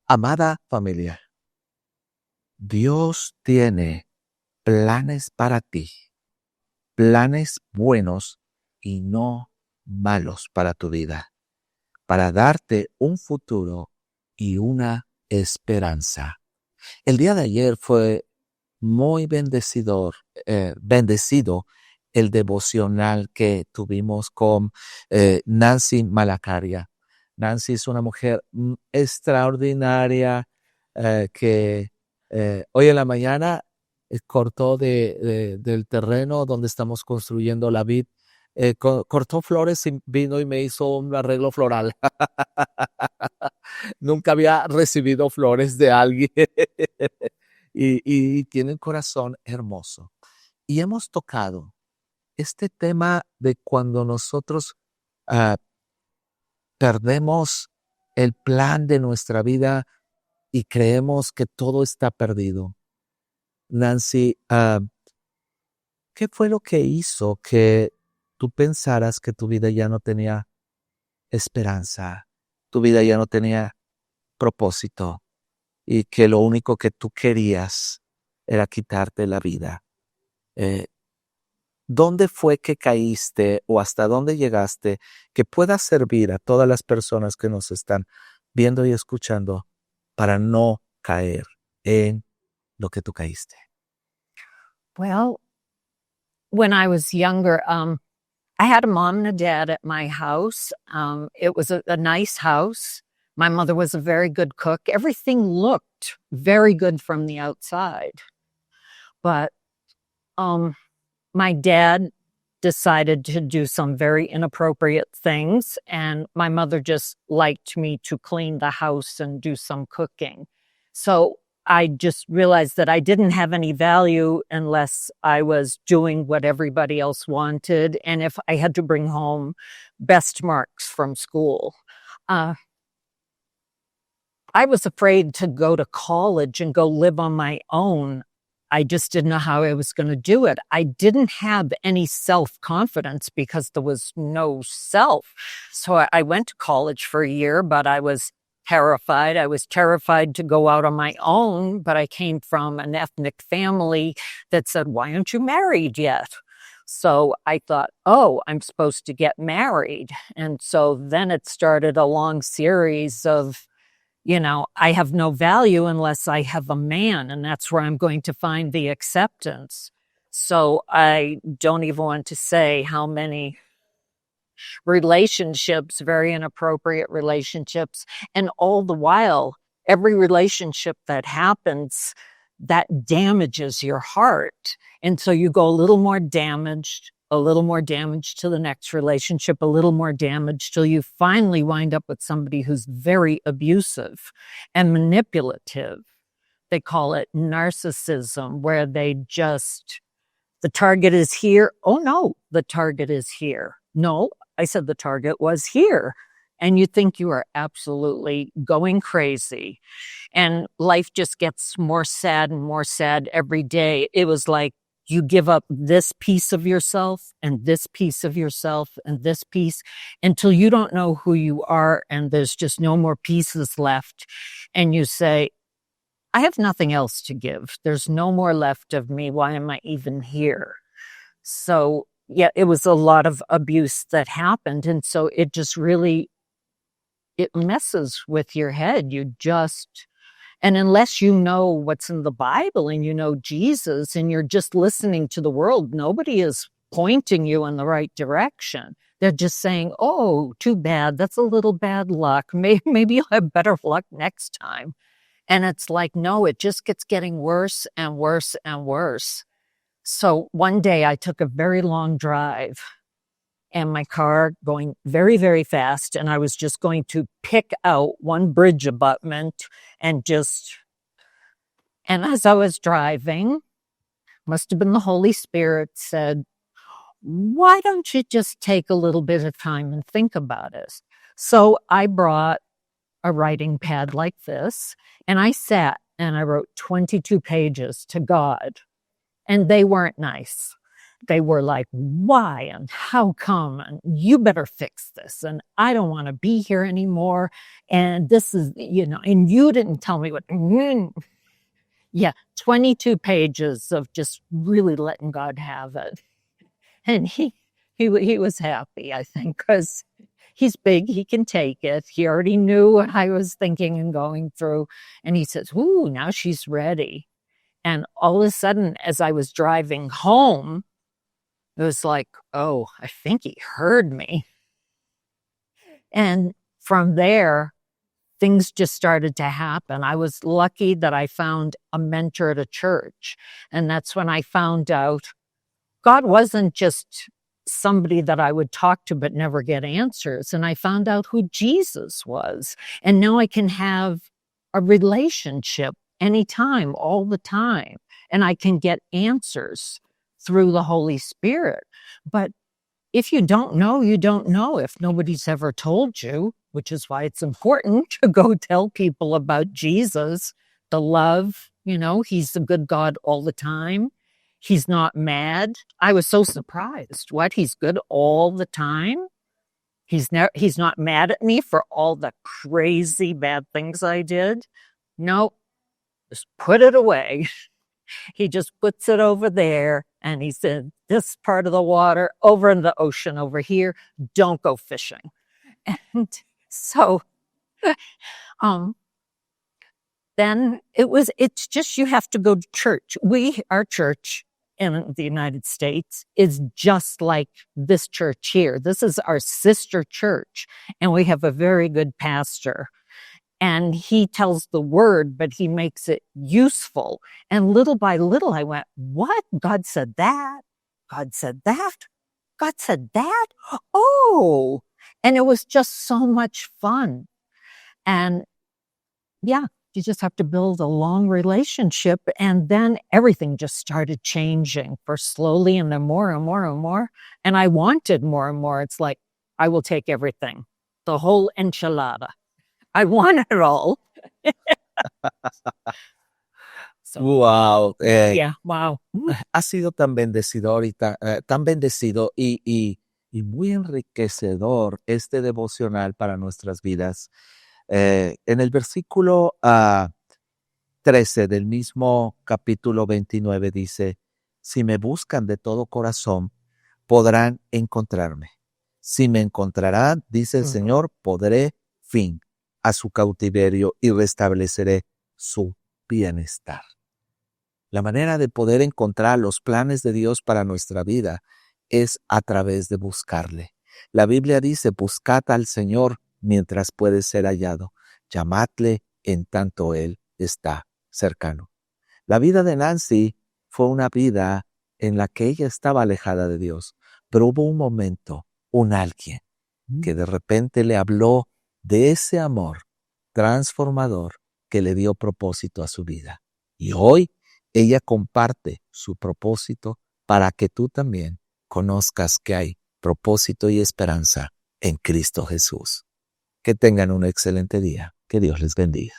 Amada familia, Dios tiene planes para ti, planes buenos y no malos para tu vida, para darte un futuro y una esperanza. El día de ayer fue muy bendecido el devocional que tuvimos con Nancy Malacaria. Nancy es una mujer extraordinaria que hoy en la mañana cortó del terreno donde estamos construyendo la vid. Cortó flores y vino y me hizo un arreglo floral. Nunca había recibido flores de alguien. y tiene un corazón hermoso. Y hemos tocado este tema de cuando nosotros perdemos el plan de nuestra vida y creemos que todo está perdido. Nancy, ¿qué fue lo que hizo que tú pensaras que tu vida ya no tenía esperanza, tu vida ya no tenía propósito y que lo único que tú querías era quitarte la vida? ¿Dónde fue que caíste o hasta dónde llegaste que pueda servir a todas las personas que nos están viendo y escuchando para no caer en lo que tú caíste? Well, when I was younger, I had a mom and a dad at my house. It was a nice house. My mother was a very good cook. Everything looked very good from the outside. But my dad decided to do some very inappropriate things, and my mother just liked me to clean the house and do some cooking. So I just realized that I didn't have any value unless I was doing what everybody else wanted, and if I had to bring home best marks from school. I was afraid to go to college and go live on my own. I just didn't know how I was going to do it. I didn't have any self-confidence because there was no self. So I went to college for a year, but I was terrified. I was terrified to go out on my own, but I came from an ethnic family that said, "Why aren't you married yet?" So I thought, oh, I'm supposed to get married. And so then it started a long series of, I have no value unless I have a man, and that's where I'm going to find the acceptance. So I don't even want to say how many relationships, very inappropriate relationships, and all the while, every relationship that happens, that damages your heart. And so you go a little more damaged to the next relationship, a little more damage, till you finally wind up with somebody who's very abusive and manipulative. They call it narcissism, where the target is here. Oh no, the target is here. No, I said the target was here. And you think you are absolutely going crazy. And life just gets more sad and more sad every day. It was like you give up this piece of yourself and this piece of yourself and this piece until you don't know who you are and there's just no more pieces left. And you say, I have nothing else to give. There's no more left of me. Why am I even here? So, yeah, it was a lot of abuse that happened. And so it just really, it messes with your head. And unless you know what's in the Bible and you know Jesus and you're just listening to the world, nobody is pointing you in the right direction. They're just saying, oh, too bad. That's a little bad luck. Maybe you'll have better luck next time. And it's like, no, it just gets getting worse and worse and worse. So one day I took a very long drive and my car going very, very fast. And I was just going to pick out one bridge abutment and as I was driving, must have been the Holy Spirit said, why don't you just take a little bit of time and think about it? So I brought a writing pad like this and I sat and I wrote 22 pages to God. And they weren't nice. they were like, why and how come? And you better fix this. And I don't want to be here anymore. And this is, and you didn't tell me what. Yeah, 22 pages of just really letting God have it. And he was happy, I think, because he's big, he can take it. He already knew what I was thinking and going through. And he says, ooh, now she's ready. And all of a sudden, as I was driving home, it was like, oh, I think he heard me. And from there, things just started to happen. I was lucky that I found a mentor at a church. And that's when I found out God wasn't just somebody that I would talk to but never get answers. And I found out who Jesus was. And now I can have a relationship anytime, all the time. And I can get answers through the Holy Spirit. But if you don't know, you don't know. If nobody's ever told you, which is why it's important to go tell people about Jesus, the love, he's a good God all the time. He's not mad. I was so surprised. What? He's good all the time? He's not mad at me for all the crazy bad things I did? No, just put it away. He just puts it over there, and he said, this part of the water, over in the ocean over here, don't go fishing. And so then it's just, you have to go to church. Our church in the United States is just like this church here. This is our sister church, and we have a very good pastor. And he tells the word, but he makes it useful. And little by little, I went, what? God said that? God said that? God said that? Oh! And it was just so much fun. And yeah, you just have to build a long relationship. And then everything just started changing, first slowly and then more and more and more. And I wanted more and more. It's like, I will take everything, the whole enchilada. I want it all. Wow. Yeah, wow. Ha sido tan bendecido tan bendecido y muy enriquecedor este devocional para nuestras vidas. En el versículo 13 del mismo capítulo 29 dice, si me buscan de todo corazón, podrán encontrarme. Si me encontrarán, dice el Señor, podré fin a su cautiverio y restableceré su bienestar. La manera de poder encontrar los planes de Dios para nuestra vida es a través de buscarle. La Biblia dice, buscad al Señor mientras puede ser hallado. Llamadle en tanto Él está cercano. La vida de Nancy fue una vida en la que ella estaba alejada de Dios, pero hubo un momento, alguien que de repente le habló de ese amor transformador que le dio propósito a su vida. Y hoy ella comparte su propósito para que tú también conozcas que hay propósito y esperanza en Cristo Jesús. Que tengan un excelente día. Que Dios les bendiga.